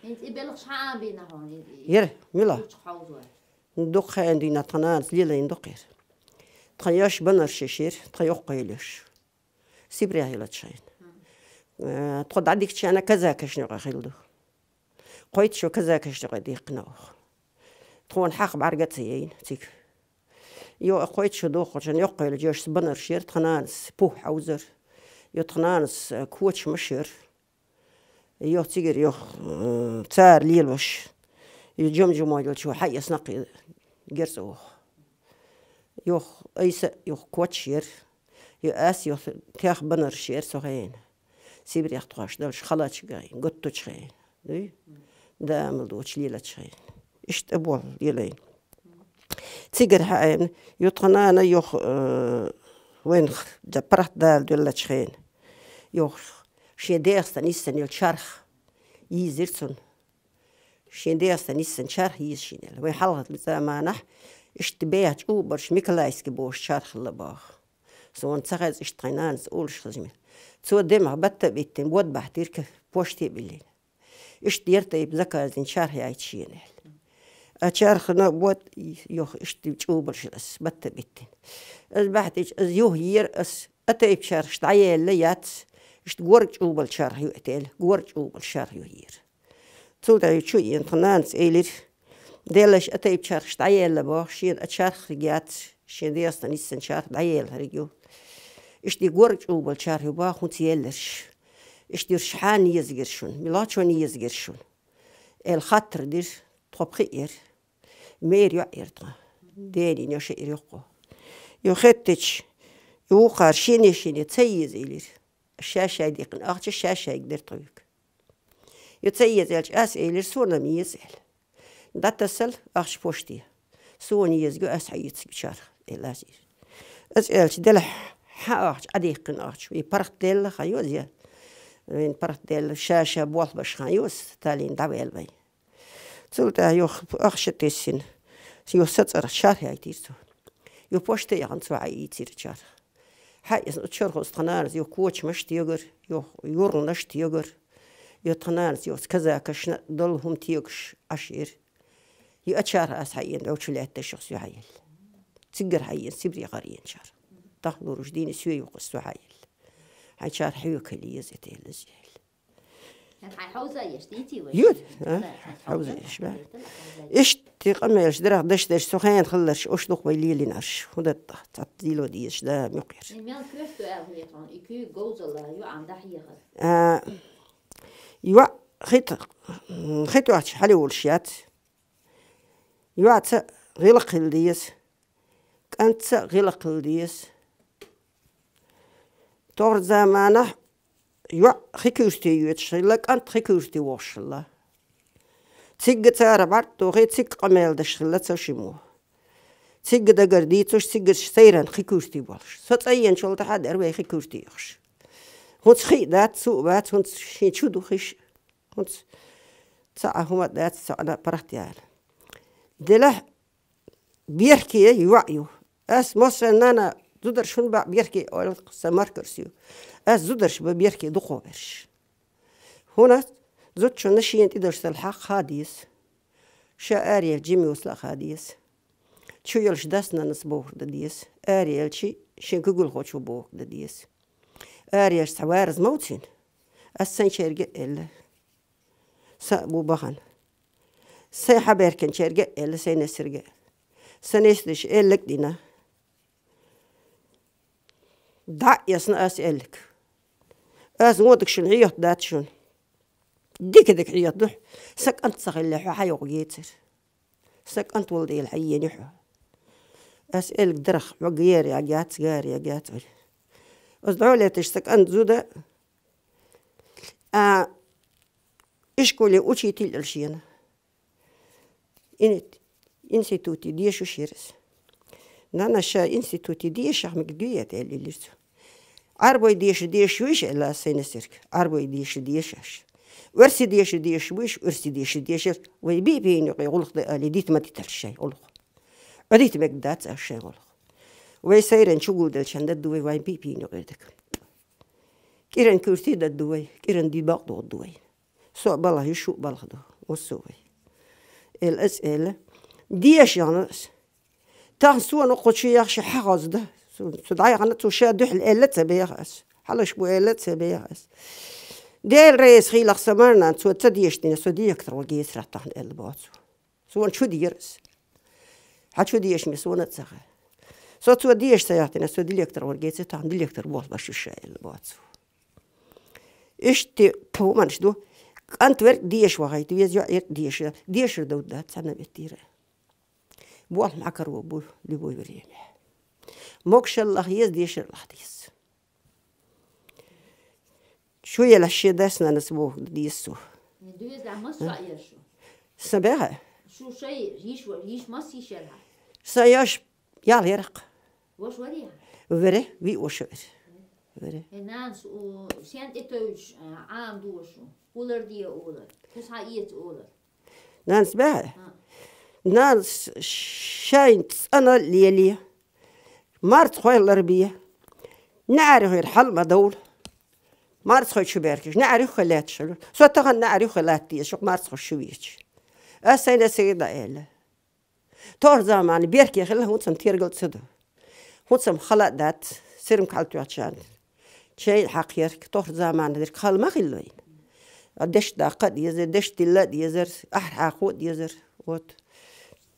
انت بلغ شحال بينا هون يره ملا ندق عندنا تنانس ليلا يندقير تخياش بنر شيشير تخيوق قيلش سيبريا هيلا تشين تقعد عندك شي انا كذا كشنو غيلدو قويت شو كذا كشنو غادي يقناوخ تكون حق بعرقتين تيك يو قويت شو دوخ عشان يقيل جوش بنر شير تخنانس بوح حوزر يو تخنانس كوتش مشير يو تيجر يو تار ليلوش يو جمجمو يو شو حي سنقي جرسوخ يو ايس يو كوتشير يو اس يو تاخ بنر شير سوغين سيبر يختواش دلش خلاص جاين قطو تشخين دي دامل دوش ليلة تشخين اشت ابوه ليلين تيجر حاين يطغنانا يوخ وين جبرت دال دولا تشخين يوخ شين ديستا نيسن يلشرخ يزيرسون شين ديستا نيسن شرخ يزشينيل وين حلقت بزمانح اشتبيهج اوبرش ميكلايسكي بوش شرخ لباخ سوان تسغز اشتغنانز اولش خزمين سو دمع بطة بيتين بود بحتيرك بوشتي بالليل اشتيرتي بذكر شرخ يعيشينيل أشارخنا بود يوخ اشتي بتشوبرش الأس بطة بيتين از بحتيج از يوه يير اس أتايب شارخ تعيال ليات اشت قورج اوبل شارخ يؤتيل قورج اوبل شارخ يوهير تودع شو ينطنانس ايلير ديلش أتايب شارخ تعيال لباخ شين أتشارخ رجعت شين دياستا نيسن شارخ تعيال هرجو اشتي قورج اوبل شارخ يباخ ونتيالرش اشتي رشحان يزقرشون ميلاتشون يزقرشون الخطر دير طبخير مير يعير ديني نشئر يقو يخطش يوقع شيني تسيز إلير الشاشة يديقن أختش الشاشة يقدر طويق يتسيز إلش أس إلير سونا ميزل داتسل أختش بوشتي سوني يزقو أس حيتسك شارخ الأسير أس إلش دلح أختش أديقن أختش ويبرخ دل خيوز يا وين برخ دل الشاشة بوالف باش خيوز تالين دعويل بي تلتا يوخ أخشتيسين يو ستر شارح يتيرتو يو بوشتي يغنسو عيتير شارح حي تشرخ استخنارز يو كوتش مشت يجر يو يورن نشت يجر يو تخنارز يو كذا كشنا ضلهم تيجش عشير يو أتشار أس حيين دوتش لا تشخص يحيل تجر حيين سبري قرين شار تحضر جدين سوي يقصو حيل حي شار حيو كلي يزتي لزيل حوزة يشتيتي وش يود حوزة يشبه إيش تقمع يشدرق دش سخين خلش أشلق ويلي نرش وده تعطيله ديش ده مقير. المال كيف تقول يطعن يكو جوز الله يو عم دحية يو خيط واحد حلي والشيات يو غلق الديس كانت غلق الديس تور زمانه يو خيكوستي يتشلك أنت خيكوستي واش الله تيجي تعرف توغي تيجي قميل دشلة تشيمو تيجي دقردي تيجي سيران خيكوستي والش ستأين شلت حد أروي خيكوستي يخش هونت خي دات سوق بات هونت شين شو دخش هونت ساعة هما دات ساعة برحتي على دله بيركي يوعيو أس مثلا أنا زودر شون بع بيركي أو سماركرسيو أس زودرش بيركي دقوبرش هنا زود شو نشين تدرس الحق هاديس شا أريل جيمي وصل هاديس شو يلش داسنا نسبوه دديس أريل شين كقول خوشو بوه دديس أريل سوارز موتين السن شرقة إلا سأبو بخن سيحبير كان شرقة إلا سينسرقة سنسدش إلك دينا دع يصنع أسألك مودك شن عيوت دات شن ديك عيوت دح سك أنت صغير حيو جيتر سك أنت ولدي الحي نحو أسألك درخ وغير يا جات غير يا جات أصدعوا لي تشتك أنت زودا إشكولي أوشي تيل الشينا إنستيتوتي ديشو شيرس نانا شا إنستيتوتي ديش عم قدوية اللي لسه عربي ديش ويش إلا سينسيرك عربي ديش ورسي ديش ويش ورسي ديش ويبي بيني يقول لي ديت ما تتلشي أقوله وديت ما قدات أشي أقوله ويسيرن شو قول دلشان ددوي وين بي بيني غيرك كيرن كرسي ددوي كيرن دي باقدو الدوي سو بالله يشوق بالخدو وسوي الأسئلة ديش يعني تان سو نقول شيء يخش حغز ده سدعي عنا توشى دح الآلة تبيعس حلاش بو آلة تبيعس ده الرئيس خيل خسمرنا سو تديشتنا سو دي أكتر وجيس رح تحن الباتو سو شو ديرس حد شو ديش مسونا تسخه سو ديش سياتنا سو دي أكتر وجيس تحن دي أكتر بوه بشو شيء الباتو إيش تي بو منش دو أنت ورك ديش وغاي تبيز ديش دودات سنة بتيره بوه معكر وبوه لبوه بريمه موكش الله ديش الله ديس شوية للشي داسنا نسبوه ديسو دويز لعمس رأيي شو سبعها شو شيء يش مس يشلها سياش يال يرق وش وريها وره وي وشور وره الناس وسيان اتوش عام دوشو أولر دي أولر بس هايت أولر ناس بها ناس شاينت أنا ليلي مارت خوي الأربية نعرف الحل ما دول مارت خوي شو بيركش نعرف خلات شو سو تغن نعرف خلات دي شو مارت خوي شو بيش أسينا سيدا إله تور زمان بيركي خلا هون سم تيرجل صدق هون سم خلات دات سيرم كالتو عشان شيء حقير تور زمان ذيك خال ما خلوين قديش دقت يزر دش تلات يزر أحرق خود يزر وات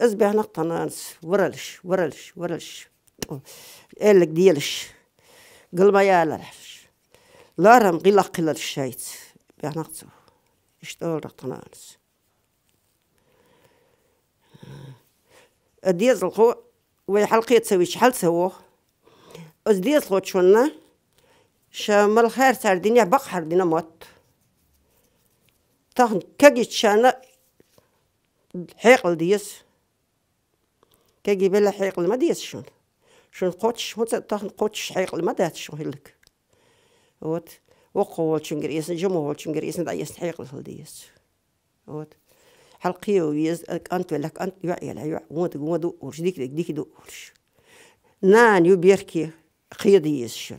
أزبه نقطنانس ورلش إلك ديالش قل ما يالش لا رم قلة الشيت بيعنقصو اشتغل نقطنانس الديز الخو ويحلقية تسويش حل سووه الديز الخو تشونا شامل خير صار دنيا بقحر دينا موت تاخن كجيت شانا حيقل ديس كجي بلا حيقل ما ديس شون قوتش هو تاخن قوتش حيقل ما دات شو هلك وات وقول شنجريس جمهور شنجريس دايس حيقل هالديس وات حلقيه ويز أنت لك أنت يا ومود ورش ديك دورش نان يبيركي خيدي يسشل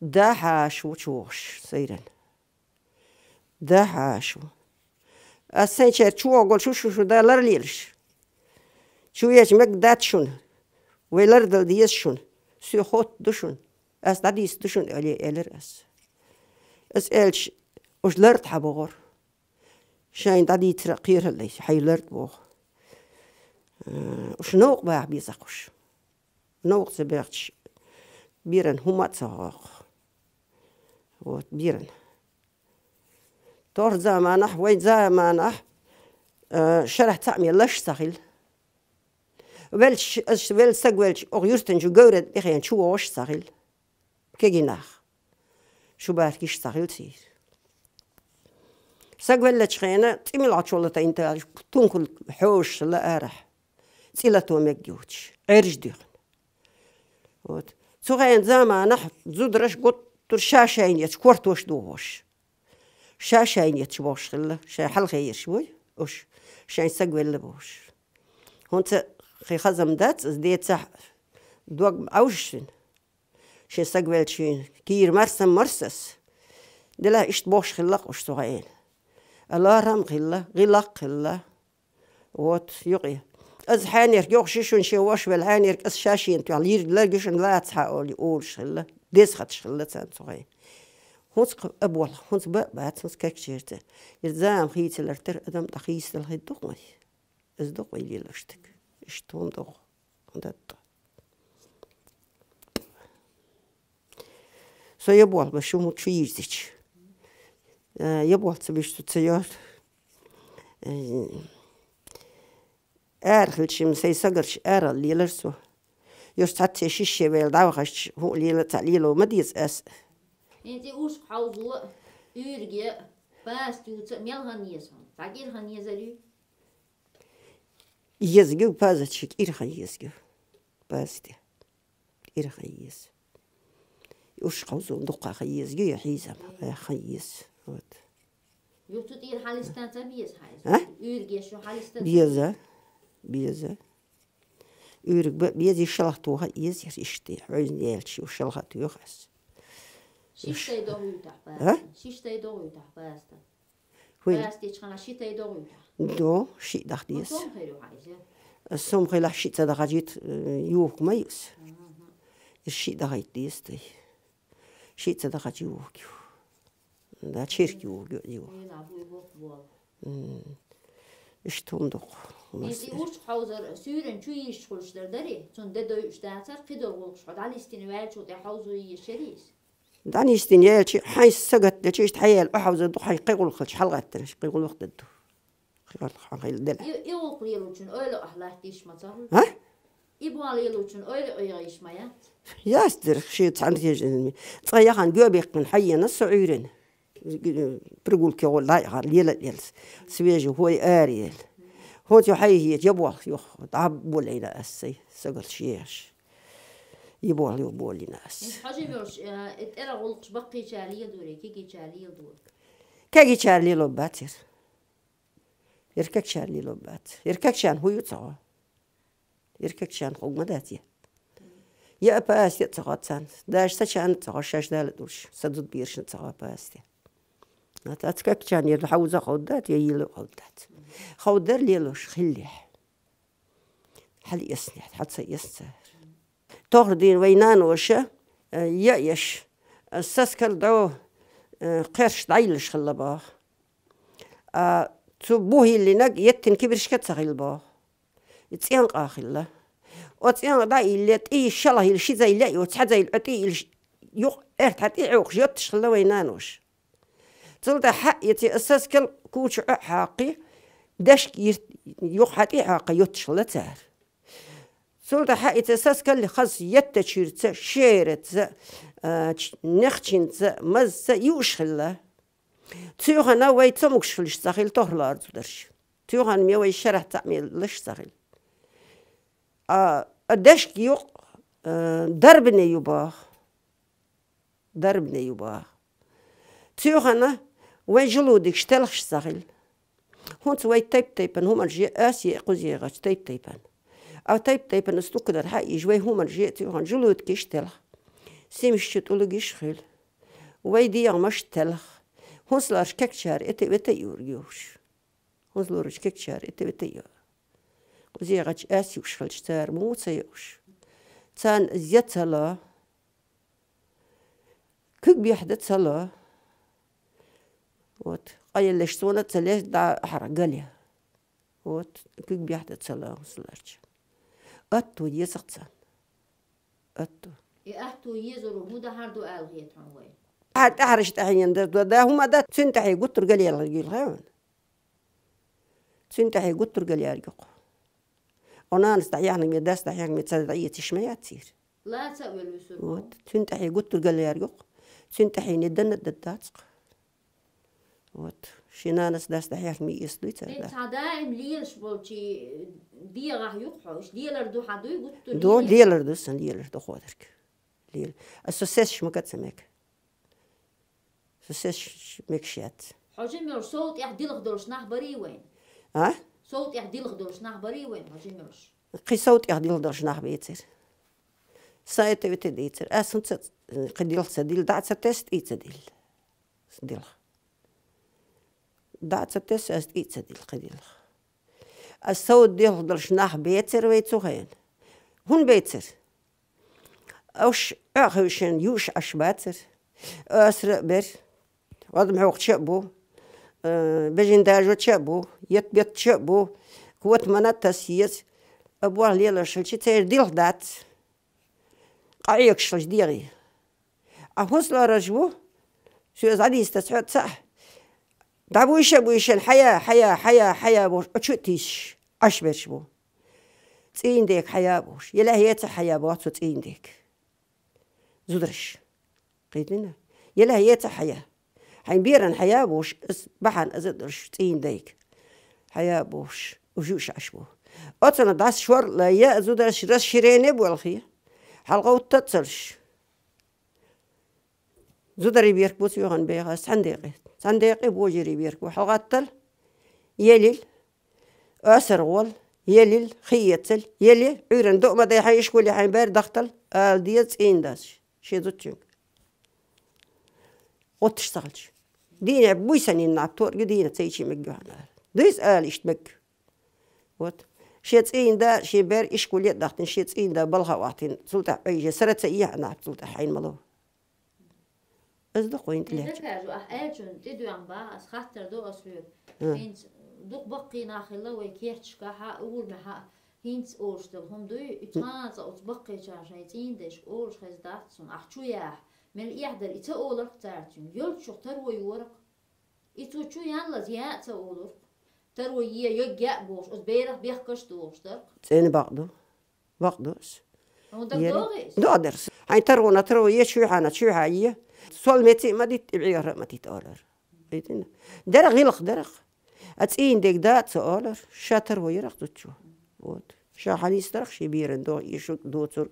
ده حاش وشوش سيرن ده حاشو السنشر شو أقول شو ده لرليلش شو يجمع دات شون ويلردل ديس شون سو خوت دشون أس داديس دشون إلر أس إلش وش لرد حبغور شاين دادي ترقير اللي حي لرد بوه وش نوق باع بيزقش نوق سبيرتش بيرن هما تساق وبيرن تور زمانه وين زمانه شرح تعمل لش سخيل welch wel sagwelch orjusten ju gauret egen chu osh sagil keginach shu barkish sagil tir sagwel chkhena timil acholata inta tunkul hosh la arah tsilato megjuch erjdir ot zugen zamanach zudrash got tur shashayn yach kwartosh duhosh شاشين يتشبوش خلا شا حل خير شوي وش شاين سقول لبوش هونت خي خزم دات ديت صح دوق أوشين شين سقول شين كير مرسس دلا إشت بوش خلا وش صغير الله رم خلا غلاق خلا وات يقي از حانير يوششون شي واش بالحانير اس شاشين تعلير لا جشن لا تصحى أولش خلا ديس خدش خلا تان صغير هونس أبوال هونس بعد هونس كشيرته يرزام خيت الأرتر أدم تخيس الخيط دقمي دقمي اللي لشتك إشتون دق عندك سو يبوال بشو متشيزش يبوال تبيش تسيار أرخل شيء مسي سجرش اللي لرسو يستحت شيء بيلدعوخش هو اللي تعليله مديس أس انتي اوش حوزو يرجع بس ميلها نيسهم تعجيلها نيزري يزجو بازتشك إرخا يزجو بازتي إرخا يز اوش حوزو دقة خيزجو يحيزم خيز يوتو حالستان تبيز حيز يرجع شو حالستان بيزا يرجع بيزي شلختوها يز يشتي عايز يالشي وشلختو يخس شيشتي دوغي تحباس شيشتي دوغي تحباس وين بس تيجي شيء تيدوي دو شيء دخديس مطعم خير وعايزة السوم خيلا شيء تدخجيت يوك ما يوس الشيء دخيت ديستي شيء تدخج يوك ده شيرك يوك يلعبوا يبوق إيش تومدق Neyse uç hauser süren şu iş kuruşlar deri. Son de dövüş dağıtır kıdır olmuş. Hadi istini ver şu de hauser yeşeriz. دعني استنيال شيء حي سقط لشيء تحيل أحوز الدو حي قيقول خلش حلقة تنش قيقول وقت الدو قيقول دل İyi okuyalım için öyle ahlak değişmez. ها İbu alayalım için öyle öyle ياستر شيء تعرف يجني صيحان جوبي من حي نص عيرين برقول كيقول لا يغار يلس سويجو هو آريل هو حي هي جبوه يخ تعب ولا أسي سقط شيش يبول لناس حاجة مش اتقرا غلقش بقي شاليه دوري كي شاليه دور كاجي شارلي لوباتير يركك شارلي لوبات يركك شان هو يتصغى يركك شان خوق مداتي يا باس يتصغى داش تشان تصغى شاش دال دوش صدد بيرش تصغى باستي نتاتكك شان يحوز خودات ييلو خودات خودر ليلوش خليح حل يسني حد سيسر تغردين وينان وشة يأيش السسكل دو قرش دايلش خلباه تبوه اللي نق يتن كبرش كتسغيل باه يتسيان قاخلة وتسيان داي اللي تي الشله الشي زي لا وتحد زي الأتي يق حتى يعوق يتش خلا وينان وش تلت حق يتي السسكل كوش حاقي دشك يق حتى حاقي يتش خلا تار سولت حقي تساس كل خاص يتشيرت شيرت نختشنت مز يوشخلا تيوغنا وي تمكش فلش ساخيل تهلار تدرش تيوغن مي وي شرح تعمل لش ساخيل الدشك يوق دربني يباه تيوغنا وي جلودك شتلخش ساخيل هونت وي تيبن هما الجي اسي قزي غاش تيبن أو تيب نستقدر حقي جوي هما جيتي وهن جلود كيش تلخ سيمش تقول جيش خيل ويدي مش تلخ هنسلارش ككشار إتي يورجوش هنسلارش ككشار إتي وزي غاش آسي وش خلشتار مو تسيوش تان زيت صلاة كيك بيحدث صلاة وات قايل ليش سونا تلاش دا حرق قاليا وات كيك بيحدث صلاة هنسلارش أتو يسقطن أتو أتو يزرو هو ده هردو ألغيت عنوي عاد أحرش تحين ده هما ده سنتحي قطر قال يلا قيل هون سنتحي قطر قال يلا قق أنا نستحيان ميدا استحيان متصدعية تشميات تصير لا تسوي الوسور سنتحي قطر قال يلا قق سنتحي ندن الدتاتق وات شنانس داس دحيح مي يسليت تا دائم ليلش بولشي دي راح يقحوش ديلر دو حدو يقطر دو ديلر دسن ديلر دو خودرك ليل السوسيس ما كتسمك سوسيس مكشات حجم صوت يحديلك دورش نحبري وين ها صوت يحديلك دورش نحبري وين حجم قي صوت يحديلك دورش نحبيتر سايت وتديتر اسنت قديل سديل دعت تيست ايتديل سديل دعت تيست است ايتديل قديل الصوت ديل دورش نحبيتر ويتوهين هون بيتر اوش اخوشن يوش اشباتر اسرق بر وضم حوق تشبو بجين داجو تشبو يتبيت تشبو كوت منات تسيس ابوه ليلا شلشي تير ديل دات قايق شلش ديغي اهوس لا رجبو شو زادي استسعد صح دابو يشن حيا بوش اتشوتيش اشبرش بو تين ديك حيا بوش يلا هي حيا بوش تين ديك زودرش قيدنا يلا هي حيا حين بيرن حيا بوش بحن ازدرش تين ديك حيا بوش وجوش عشبو أتنا داس شور لا يا زودرش رش شيرين بوالخي حلقة وتتصلش زودري بيرك بوس يوهن بيها صنديقي بوجري بيرك وحلقة تل يليل أسرغول يليل خيتل يلي عيرن دو ما ده حيش كل حين بير دختل ديت إين داس شيء دوتشين وتشتغلش دينا بويسني نعطور دينا تيجي مجانا ديس اشتمك وات شيت إين دا شي بير إيش كلية ضغط شيت إين دا بالها واحدين سلطة أي سرت إياه أنا سلطة حين ملو أصدق وين تلي ذكر أحيان تدو عم باس خاطر دو أسرور هين دوق بقي ناخله ويكيرتش كها أول ما هينس أورشتل هم دو يتماز أو تبقي شاشة يتيندش أورش خزداتسون أحشويا من يحضر يتأولر تارتون يلت شو تروي ورق يتوشو يانلا زيات تأولر تروي يجيء بوش أسبيرك بيحكش دوشتر زين بعضوس هو دوغيس دادرس هاي تروي يشوي حنا شو هاي سول متي ما دي تبعير ما تتأولر بيتنا درق أتين ديك دات تأولر شاتر ويرق تشو وات شا حنيس درق شي بيرن دو يشوك دو ترك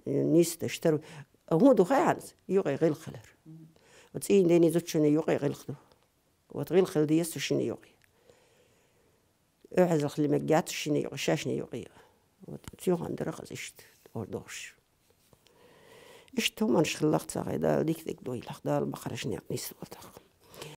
نيس تشترو هو دو خيانس يوقي غير خلر وتين ديني زوجني يوقي غير خدو وتغير خل دي يسوشني يوقي أعزل خلي مجات شني يوقي شاشني يوقي وتيو عندرق زشت وردوش إيش تو ما نشخلقت صاغي دا ديك دوي لخ دا البقرة شني نيس وتاخ